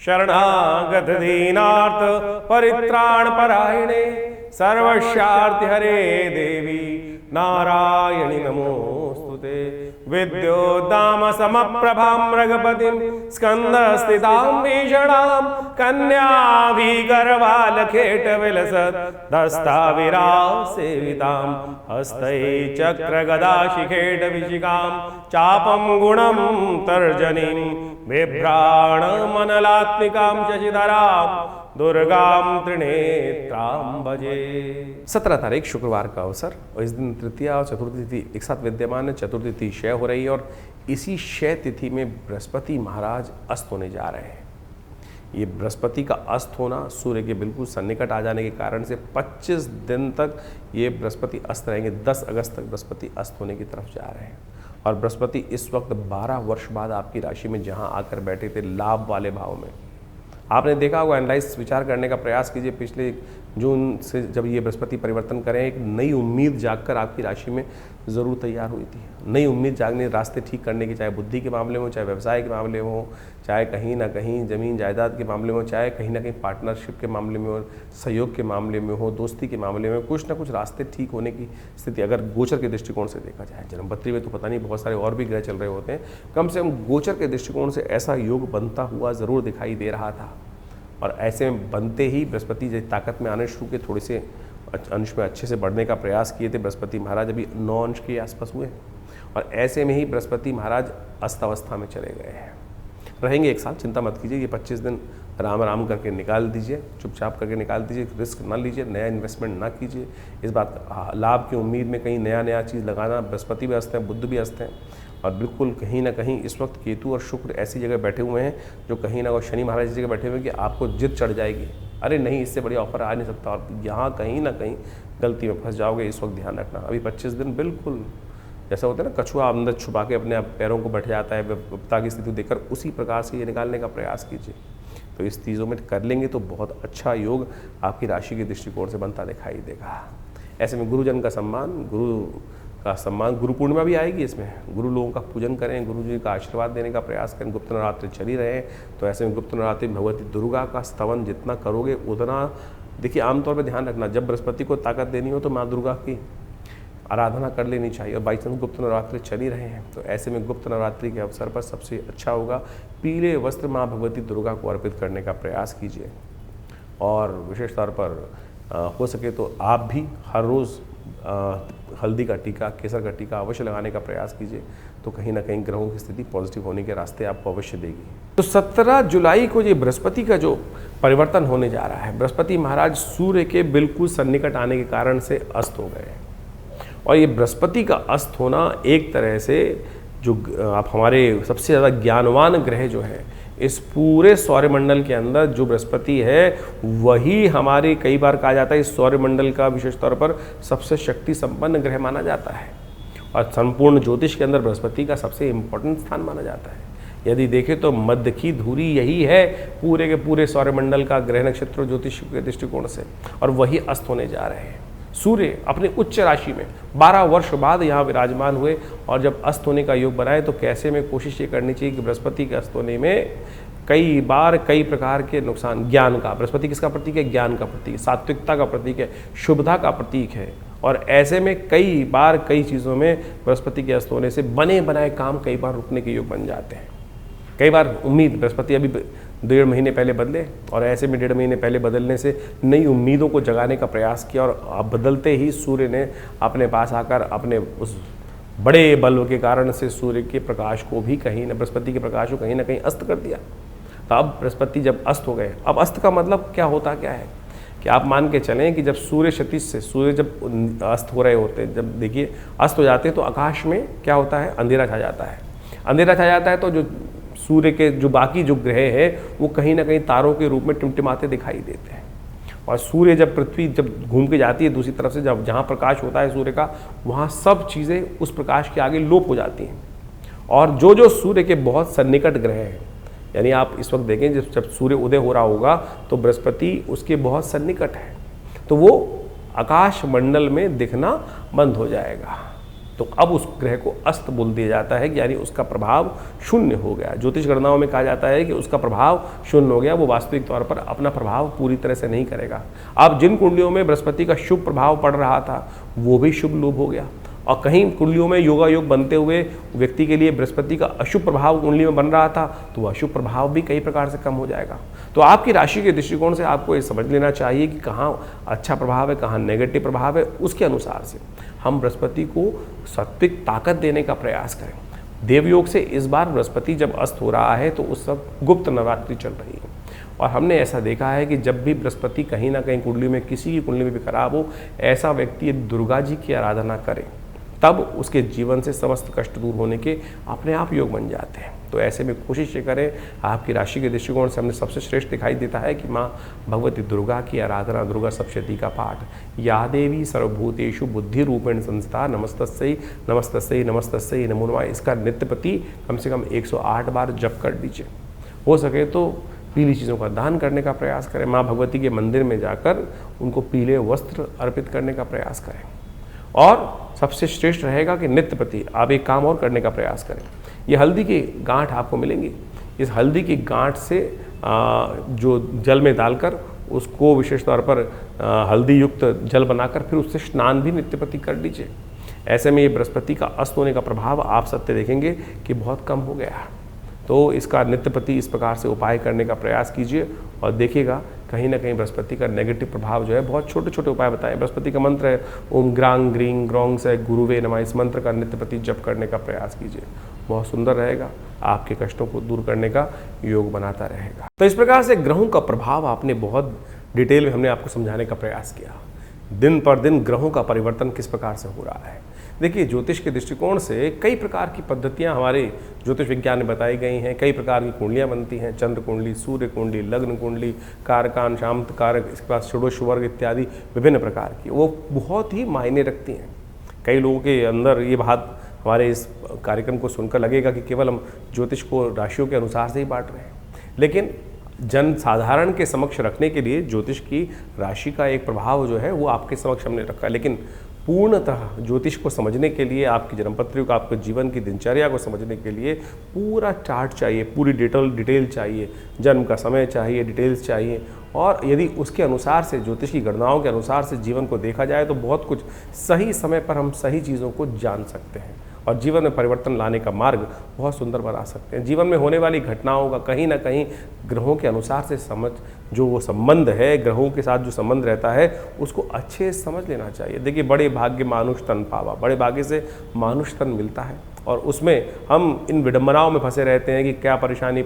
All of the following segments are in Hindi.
शरणागत दीनार्थ परित्राण परायणे सर्वस्यार्थ हरे देवी नारायणि नमोस्तुते। विद्योद्दाम समप्रभां मृगपतिं स्कंदस्थितां भीषणां कन्याभिगर्भालखेट विलसत् दस्ताविरासेवितां हस्तै चक्रगदाशिखेट विशिखां चापं गुणं तर्जनीं बिभ्राणमनलात्मिकां शशिधरां दुर्गां त्रिनेत्रां भजे। 17 तारीख शुक्रवार का अवसर और इस दिन तृतीया और चतुर्थी तिथि एक साथ विद्यमान है। चतुर्थी तिथि क्षय हो रही है और इसी क्षय तिथि में बृहस्पति महाराज अस्त होने जा रहे हैं। ये बृहस्पति का अस्त होना सूर्य के बिल्कुल सन्निकट आ जाने के कारण से 25 दिन तक ये बृहस्पति अस्त रहेंगे। 10 अगस्त तक बृहस्पति अस्त होने की तरफ जा रहे हैं और बृहस्पति इस वक्त 12 वर्ष बाद आपकी राशि में जहां आकर बैठे थे लाभ वाले भाव में, आपने देखा होगा, एनालाइज विचार करने का प्रयास कीजिए। पिछले जून से जब ये बृहस्पति परिवर्तन करें, एक नई उम्मीद जागकर आपकी राशि में ज़रूर तैयार हुई थी। नई उम्मीद जागने, रास्ते ठीक करने की, चाहे बुद्धि के मामले में हो, चाहे व्यवसाय के मामले में हो, चाहे कहीं ना कहीं ज़मीन जायदाद के मामले में हो, चाहे कहीं ना कहीं पार्टनरशिप के मामले में हो, सहयोग के मामले में हो, दोस्ती के मामले में, कुछ ना कुछ रास्ते ठीक होने की स्थिति अगर गोचर के दृष्टिकोण से देखा जाए। जन्मपत्री में तो पता नहीं बहुत सारे और भी ग्रह चल रहे होते हैं, कम से कम गोचर के दृष्टिकोण से ऐसा योग बनता हुआ ज़रूर दिखाई दे रहा था। और ऐसे में बनते ही बृहस्पति जैसी ताकत में आने शुरू के, थोड़े से अंश में अच्छे से बढ़ने का प्रयास किए थे। बृहस्पति महाराज अभी 9 अंश के आसपास हुए और ऐसे में ही बृहस्पति महाराज अस्थावस्था में चले गए हैं। रहेंगे एक साल, चिंता मत कीजिए। ये 25 दिन राम राम करके निकाल दीजिए, चुपचाप करके निकाल दीजिए, रिस्क ना लीजिए, नया इन्वेस्टमेंट ना कीजिए। इस बात का लाभ की उम्मीद में कहीं नया चीज़ लगाना, बृहस्पति भी अस्त हैं, बुध भी अस्त हैं और बिल्कुल कहीं ना कहीं इस वक्त केतु और शुक्र ऐसी जगह बैठे हुए हैं जो कहीं ना कहीं शनि महाराज जगह बैठे हुए हैं कि आपको जिद चढ़ जाएगी, अरे नहीं इससे बढ़िया ऑफर आ नहीं सकता, और यहाँ कहीं ना कहीं गलती में फंस जाओगे। इस वक्त ध्यान रखना। अभी 25 दिन बिल्कुल जैसा होता है ना, कछुआ अंदर छुपा के अपने पैरों को बैठ जाता है विपदा की स्थिति देखकर, उसी प्रकार से ये निकालने का प्रयास कीजिए। तो इस चीज़ों में कर लेंगे तो बहुत अच्छा योग आपकी राशि के दृष्टिकोण से बनता दिखाई देगा। ऐसे में गुरुजन का सम्मान, गुरु पूर्णिमा भी आएगी, इसमें गुरु लोगों का पूजन करें, गुरु जी का आशीर्वाद देने का प्रयास करें। गुप्त नवरात्रि चली रहे, तो ऐसे में गुप्त नवरात्रि भगवती दुर्गा का स्तवन जितना करोगे उतना, देखिए आमतौर पर ध्यान रखना, जब बृहस्पति को ताकत देनी हो तो माँ दुर्गा की आराधना कर लेनी चाहिए। और बाई चांस गुप्त नवरात्रि चली रहे हैं तो ऐसे में गुप्त नवरात्रि के अवसर पर सबसे अच्छा होगा पीले वस्त्र माँ भगवती दुर्गा को अर्पित करने का प्रयास कीजिए। और विशेष तौर पर हो सके तो आप भी हर रोज़ हल्दी का टीका, केसर का टीका अवश्य लगाने का प्रयास कीजिए, तो कहीं ना कहीं ग्रहों की स्थिति पॉजिटिव होने के रास्ते आपको अवश्य देगी। तो 17 जुलाई को ये बृहस्पति का जो परिवर्तन होने जा रहा है, बृहस्पति महाराज सूर्य के बिल्कुल सन्निकट आने के कारण से अस्त हो गए। और ये बृहस्पति का अस्त होना एक तरह से जो आप हमारे सबसे ज़्यादा ज्ञानवान ग्रह जो है इस पूरे सौरमंडल के अंदर, जो बृहस्पति है वही हमारे, कई बार कहा जाता है इस सौरमंडल का विशेष तौर पर सबसे शक्ति संपन्न ग्रह माना जाता है और संपूर्ण ज्योतिष के अंदर बृहस्पति का सबसे इम्पोर्टेंट स्थान माना जाता है। यदि देखें तो मध्य की धुरी यही है पूरे के पूरे सौरमंडल का ग्रह नक्षत्र ज्योतिष के दृष्टिकोण से, और वही अस्त होने जा रहे हैं। सूर्य अपने उच्च राशि में 12 वर्ष बाद यहाँ विराजमान हुए और जब अस्त होने का योग बनाए तो कैसे में कोशिश ये करनी चाहिए कि बृहस्पति के अस्त होने में कई बार कई प्रकार के नुकसान, ज्ञान का, बृहस्पति किसका प्रतीक है? ज्ञान का प्रतीक है, सात्विकता का प्रतीक है, शुभता का प्रतीक है। और ऐसे में कई बार कई चीज़ों में बृहस्पति के अस्त होने से बने बनाए काम कई बार रुकने के योग बन जाते हैं। कई बार उम्मीद, बृहस्पति अभी 1.5 महीने पहले बदले और ऐसे में 1.5 महीने पहले बदलने से नई उम्मीदों को जगाने का प्रयास किया और बदलते ही सूर्य ने अपने पास आकर अपने उस बड़े बल के कारण से सूर्य के प्रकाश को भी कहीं न, बृहस्पति के प्रकाश को कहीं ना कहीं अस्त कर दिया। तो अब बृहस्पति जब अस्त हो गए, अब अस्त का मतलब क्या होता क्या है कि आप मान के चलें कि जब सूर्य क्षितिज से, सूर्य जब अस्त हो रहे होते हैं, जब देखिए अस्त हो जाते हैं तो आकाश में क्या होता है? अंधेरा छा जाता है। अंधेरा छा जाता है तो जो सूर्य के जो बाकी जो ग्रह हैं वो कहीं ना कहीं तारों के रूप में टिमटिमाते दिखाई देते हैं। और सूर्य जब, पृथ्वी जब घूम के जाती है दूसरी तरफ से, जब जहाँ प्रकाश होता है सूर्य का, वहाँ सब चीज़ें उस प्रकाश के आगे लोप हो जाती हैं। और जो जो सूर्य के बहुत सन्निकट ग्रह हैं, यानी आप इस वक्त देखें जब सूर्य उदय हो रहा होगा तो बृहस्पति उसके बहुत सन्निकट है, तो वो आकाश मंडल में दिखना बंद हो जाएगा। तो अब उस ग्रह को अस्त बोल दिया जाता है कि यानी उसका प्रभाव शून्य हो गया। ज्योतिष गणनाओं में कहा जाता है कि उसका प्रभाव शून्य हो गया, वो वास्तविक तौर पर अपना प्रभाव पूरी तरह से नहीं करेगा। अब जिन कुंडलियों में बृहस्पति का शुभ प्रभाव पड़ रहा था वो भी शुभ लोप हो गया, और कहीं कुंडलियों में योगा योग बनते हुए व्यक्ति के लिए बृहस्पति का अशुभ प्रभाव कुंडली में बन रहा था, तो वह अशुभ प्रभाव भी कई प्रकार से कम हो जाएगा। तो आपकी राशि के दृष्टिकोण से आपको ये समझ लेना चाहिए कि कहाँ अच्छा प्रभाव है, कहाँ नेगेटिव प्रभाव है। उसके अनुसार से हम बृहस्पति को सात्विक ताकत देने का प्रयास करें। देवयोग से इस बार बृहस्पति जब अस्त हो रहा है तो उस सब गुप्त नवरात्रि चल रही है, और हमने ऐसा देखा है कि जब भी बृहस्पति कहीं ना कहीं कुंडली में, किसी की कुंडली में भी खराब हो, ऐसा व्यक्ति दुर्गा जी की आराधना करे, तब उसके जीवन से समस्त कष्ट दूर होने के अपने आप योग बन जाते हैं। तो ऐसे में कोशिश ये करें, आपकी राशि के दृष्टिकोण से हमने सबसे श्रेष्ठ दिखाई देता है कि माँ भगवती दुर्गा की आराधना, दुर्गा सप्तशती का पाठ, या देवी सर्वभूतेषु बुद्धि रूपेण संस्था नमस्तस्यै नमस्तस्यै नमस्तस्यै नमो नमः, इसका नित्यप्रति कम से कम 108 बार जप कर दीजिए। हो सके तो पीली चीज़ों का दान करने का प्रयास करें। माँ भगवती के मंदिर में जाकर उनको पीले वस्त्र अर्पित करने का प्रयास करें। और सबसे श्रेष्ठ रहेगा कि नित्य प्रति आप एक काम और करने का प्रयास करें। ये हल्दी की गांठ आपको मिलेंगी, इस हल्दी की गांठ से जो जल में डालकर उसको विशेष तौर पर हल्दी युक्त जल बनाकर फिर उससे स्नान भी नित्य प्रति कर लीजिए। ऐसे में ये बृहस्पति का अस्त होने का प्रभाव आप सत्य देखेंगे कि बहुत कम हो गया है। तो इसका नित्य प्रति इस प्रकार से उपाय करने का प्रयास कीजिए और देखिएगा कहीं ना कहीं बृहस्पति का नेगेटिव प्रभाव जो है, बहुत छोटे छोटे उपाय बताएं। बृहस्पति का मंत्र है ओम ग्रांग ग्रींग ग्रोंग से गुरुवे नमः, इस मंत्र का नित्य प्रति जप करने का प्रयास कीजिए, बहुत सुंदर रहेगा, आपके कष्टों को दूर करने का योग बनाता रहेगा। तो इस प्रकार से ग्रहों का प्रभाव आपने बहुत डिटेल में हमने आपको समझाने का प्रयास किया। दिन पर दिन ग्रहों का परिवर्तन किस प्रकार से हो रहा है। देखिए, ज्योतिष के दृष्टिकोण से कई प्रकार की पद्धतियां हमारे ज्योतिष विज्ञान में बताई गई हैं। कई प्रकार की कुंडलियां बनती हैं, चंद्र कुंडली, सूर्य कुंडली, लग्न कुंडली, कारकान, शांत कारक, इसके बाद षोडश वर्ग इत्यादि विभिन्न प्रकार की, वो बहुत ही मायने रखती हैं। कई लोगों के अंदर ये बात हमारे इस कार्यक्रम को सुनकर लगेगा कि केवल हम ज्योतिष को राशियों के अनुसार से ही बांट रहे हैं, लेकिन जन साधारण के समक्ष रखने के लिए ज्योतिष की राशि का एक प्रभाव जो है वो आपके समक्ष हमने रखा। लेकिन पूर्णतः ज्योतिष को समझने के लिए, आपकी जन्मपत्री को, आपके जीवन की दिनचर्या को समझने के लिए पूरा चार्ट चाहिए, पूरी डिटेल चाहिए, जन्म का समय चाहिए, डिटेल्स चाहिए। और यदि उसके अनुसार से, ज्योतिष की गणनाओं के अनुसार से जीवन को देखा जाए तो बहुत कुछ सही समय पर हम सही चीज़ों को जान सकते हैं और जीवन में परिवर्तन लाने का मार्ग बहुत सुंदर बना सकते हैं। जीवन में होने वाली घटनाओं का कहीं ना कहीं ग्रहों के अनुसार से समझ, जो वो संबंध है, ग्रहों के साथ जो संबंध रहता है उसको अच्छे से समझ लेना चाहिए। देखिए, बड़े भाग्य मानुष तन पावा, बड़े भाग्य से मानुष तन मिलता है और उसमें हम इन विडंबनाओं में फंसे रहते हैं कि क्या परेशानी।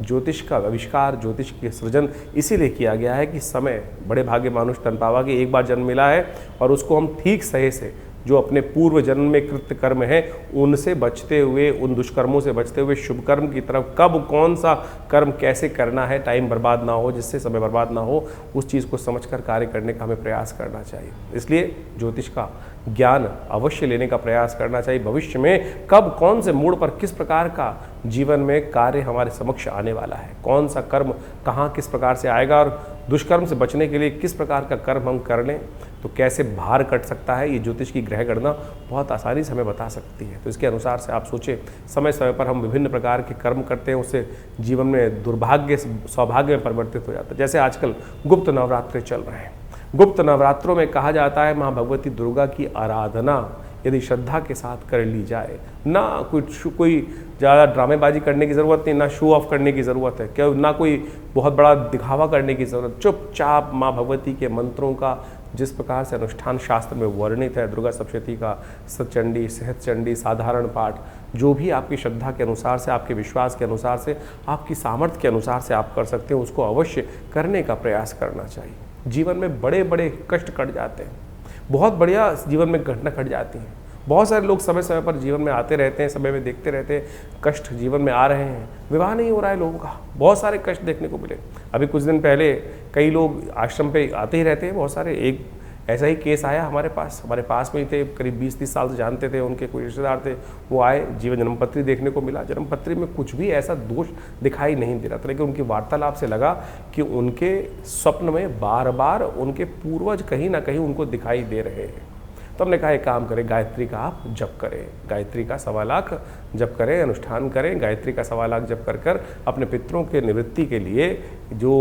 ज्योतिष का आविष्कार, ज्योतिष के सृजन इसीलिए किया गया है कि समय, बड़े भाग्य मानुष तन पावा कि एक बार जन्म मिला है और उसको हम ठीक सही से, जो अपने पूर्व जन्म में कृत्य कर्म है उनसे बचते हुए, उन दुष्कर्मों से बचते हुए शुभ कर्म की तरफ कब कौन सा कर्म कैसे करना है, टाइम बर्बाद ना हो, जिससे समय बर्बाद ना हो, उस चीज़ को समझकर कार्य करने का हमें प्रयास करना चाहिए। इसलिए ज्योतिष का ज्ञान अवश्य लेने का प्रयास करना चाहिए। भविष्य में कब कौन से मोड़ पर किस प्रकार का जीवन में कार्य हमारे समक्ष आने वाला है, कौन सा कर्म कहाँ किस प्रकार से आएगा और दुष्कर्म से बचने के लिए किस प्रकार का कर्म हम कर लें तो कैसे भार कट सकता है, ये ज्योतिष की ग्रह गणना बहुत आसानी से हमें बता सकती है। तो इसके अनुसार से आप सोचें, समय समय पर हम विभिन्न प्रकार के कर्म करते हैं, उससे जीवन में दुर्भाग्य सौभाग्य में परिवर्तित हो जाता है। जैसे आजकल गुप्त नवरात्रि चल रहे हैं, गुप्त नवरात्रों में कहा जाता है माँ भगवती दुर्गा की आराधना यदि श्रद्धा के साथ कर ली जाए, ना कोई ज़्यादा ड्रामेबाजी करने की ज़रूरत नहीं, ना शो ऑफ करने की ज़रूरत है, क्या ना कोई बहुत बड़ा दिखावा करने की ज़रूरत, चुपचाप माँ भगवती के मंत्रों का जिस प्रकार से अनुष्ठान शास्त्र में वर्णित है, दुर्गा सप्तशती का सतचंडी, सहस्रचंडी, साधारण पाठ, जो भी आपकी श्रद्धा के अनुसार से, आपके विश्वास के अनुसार से, आपकी सामर्थ्य के अनुसार से आप कर सकते हैं, उसको अवश्य करने का प्रयास करना चाहिए। जीवन में बड़े बड़े कष्ट कट जाते हैं, बहुत बढ़िया जीवन में घटना घट जाती हैं। बहुत सारे लोग समय समय पर जीवन में आते रहते हैं, समय में देखते रहते हैं, कष्ट जीवन में आ रहे हैं, विवाह नहीं हो रहा है लोगों का, बहुत सारे कष्ट देखने को मिले। अभी कुछ दिन पहले कई लोग आश्रम पे आते ही रहते हैं, बहुत सारे, एक ऐसा ही केस आया हमारे पास में ही थे, करीब 20-30 साल से जानते थे, उनके कोई रिश्तेदार थे, वो आए, जीवन जन्मपत्री देखने को मिला, जन्मपत्री में कुछ भी ऐसा दोष दिखाई नहीं दे रहा था, लेकिन उनकी वार्तालाप से लगा कि उनके स्वप्न में बार बार उनके पूर्वज कहीं ना कहीं उनको दिखाई दे रहे हैं। तो हमने कहा एक काम करें, गायत्री का आप जप करें, गायत्री का 1.25 लाख जप करें, अनुष्ठान करें। गायत्री का 1.25 लाख जप कर अपने पितरों के निवृत्ति के लिए, जो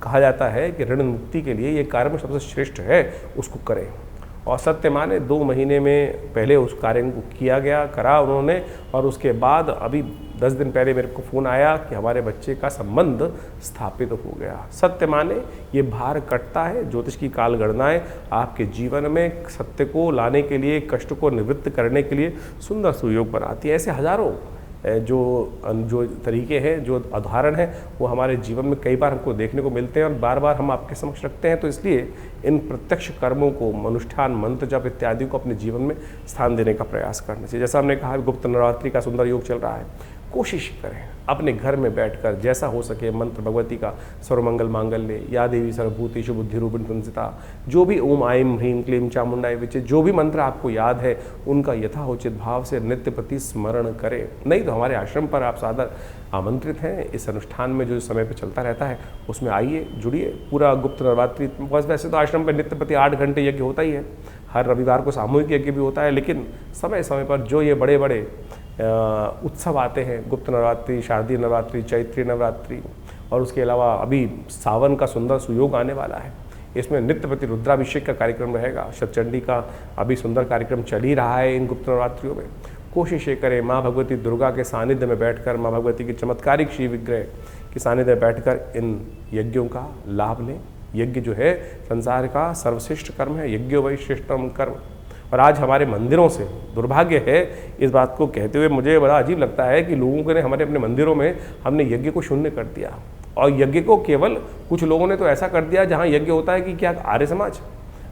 कहा जाता है कि ऋण मुक्ति के लिए ये कार्य सबसे श्रेष्ठ है, उसको करें। और सत्य माने 2 महीने में पहले उस कार्य को किया गया, करा उन्होंने, और उसके बाद अभी 10 दिन पहले मेरे को फ़ोन आया कि हमारे बच्चे का संबंध स्थापित हो गया। सत्य माने ये भार कटता है। ज्योतिष की काल गणनाएं आपके जीवन में सत्य को लाने के लिए, कष्ट को निवृत्त करने के लिए सुंदर सुयोग बनाती है। ऐसे हजारों जो तरीके हैं, जो उदाहरण हैं, वो हमारे जीवन में कई बार हमको देखने को मिलते हैं और बार बार हम आपके समक्ष रखते हैं। तो इसलिए इन प्रत्यक्ष कर्मों को, अनुष्ठान, मंत्र जप इत्यादि को अपने जीवन में स्थान देने का प्रयास करना चाहिए। जैसा हमने कहा, गुप्त नवरात्रि का सुंदर योग चल रहा है, कोशिश करें अपने घर में बैठकर जैसा हो सके मंत्र भगवती का सर्वमंगल मांगल्य, या देवी सर्वभूतेषु बुद्धि रूपिण संस्थिता, जो भी ओम आईं ह्रीं क्लीं चामुंडाय विचे, जो भी मंत्र आपको याद है उनका यथाउचित भाव से नित्य प्रति स्मरण करें। नहीं तो हमारे आश्रम पर आप सादर आमंत्रित हैं। इस अनुष्ठान में जो समय पर चलता रहता है उसमें आइए, जुड़िए। पूरा गुप्त नवरात्रि, बस वैसे तो आश्रम पर नित्य प्रति 8 घंटे यज्ञ होता ही है, हर रविवार को सामूहिक यज्ञ भी होता है, लेकिन समय समय पर जो ये बड़े बड़े उत्सव आते हैं, गुप्त नवरात्रि, शारदीय नवरात्रि, चैत्री नवरात्रि, और उसके अलावा अभी सावन का सुंदर सुयोग आने वाला है, इसमें नित्य प्रति रुद्राभिषेक का कार्यक्रम रहेगा। शतचंडी का अभी सुंदर कार्यक्रम चल ही रहा है इन गुप्त नवरात्रियों में। कोशिश ये करें माँ भगवती दुर्गा के सानिध्य में बैठकर, माँ भगवती की चमत्कारिक श्री विग्रह के सानिध्य में बैठकर इन यज्ञों का लाभ लें। यज्ञ जो है संसार का सर्वश्रेष्ठ कर्म है, यज्ञो वै श्रेष्ठतम कर्म। और आज हमारे मंदिरों से दुर्भाग्य है, इस बात को कहते हुए मुझे बड़ा अजीब लगता है कि लोगों ने हमारे अपने मंदिरों में हमने यज्ञ को शून्य कर दिया, और यज्ञ को केवल कुछ लोगों ने तो ऐसा कर दिया जहाँ यज्ञ होता है कि क्या आर्य समाज।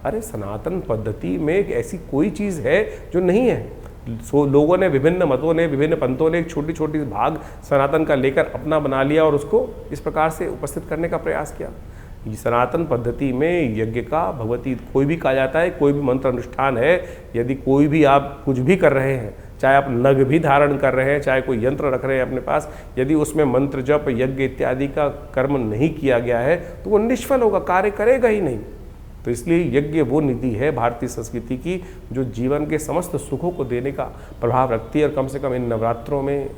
अरे सनातन पद्धति में एक ऐसी कोई चीज़ है जो नहीं है। लोगों ने, विभिन्न मतों ने, विभिन्न पंथों ने एक छोटी छोटी भाग सनातन का लेकर अपना बना लिया और उसको इस प्रकार से उपस्थित करने का प्रयास किया। सनातन पद्धति में यज्ञ का भगवती कोई भी कहा जाता है, कोई भी मंत्र अनुष्ठान है, यदि कोई भी आप कुछ भी कर रहे हैं, चाहे आप नग भी धारण कर रहे हैं, चाहे कोई यंत्र रख रहे हैं अपने पास, यदि उसमें मंत्र जप, यज्ञ इत्यादि का कर्म नहीं किया गया है तो वो निष्फल होगा, कार्य करेगा ही नहीं। तो इसलिए यज्ञ वो निधि है भारतीय संस्कृति की जो जीवन के समस्त सुखों को देने का प्रभाव रखती है। और कम से कम इन नवरात्रों में,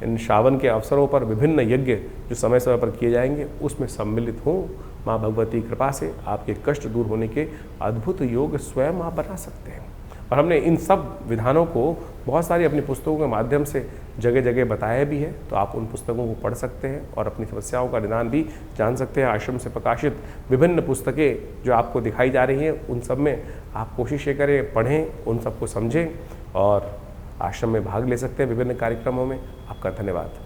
इन श्रावण के अवसरों पर विभिन्न यज्ञ जो समय समय पर किए जाएंगे उसमें सम्मिलित हों। माँ भगवती कृपा से आपके कष्ट दूर होने के अद्भुत योग स्वयं आप बना सकते हैं। और हमने इन सब विधानों को बहुत सारी अपनी पुस्तकों के माध्यम से जगह जगह बताया भी है, तो आप उन पुस्तकों को पढ़ सकते हैं और अपनी समस्याओं का निदान भी जान सकते हैं। आश्रम से प्रकाशित विभिन्न पुस्तकें जो आपको दिखाई जा रही हैं, उन सब में आप कोशिश करें, पढ़ें, उन सबको समझें और आश्रम में भाग ले सकते हैं विभिन्न कार्यक्रमों में। आपका धन्यवाद।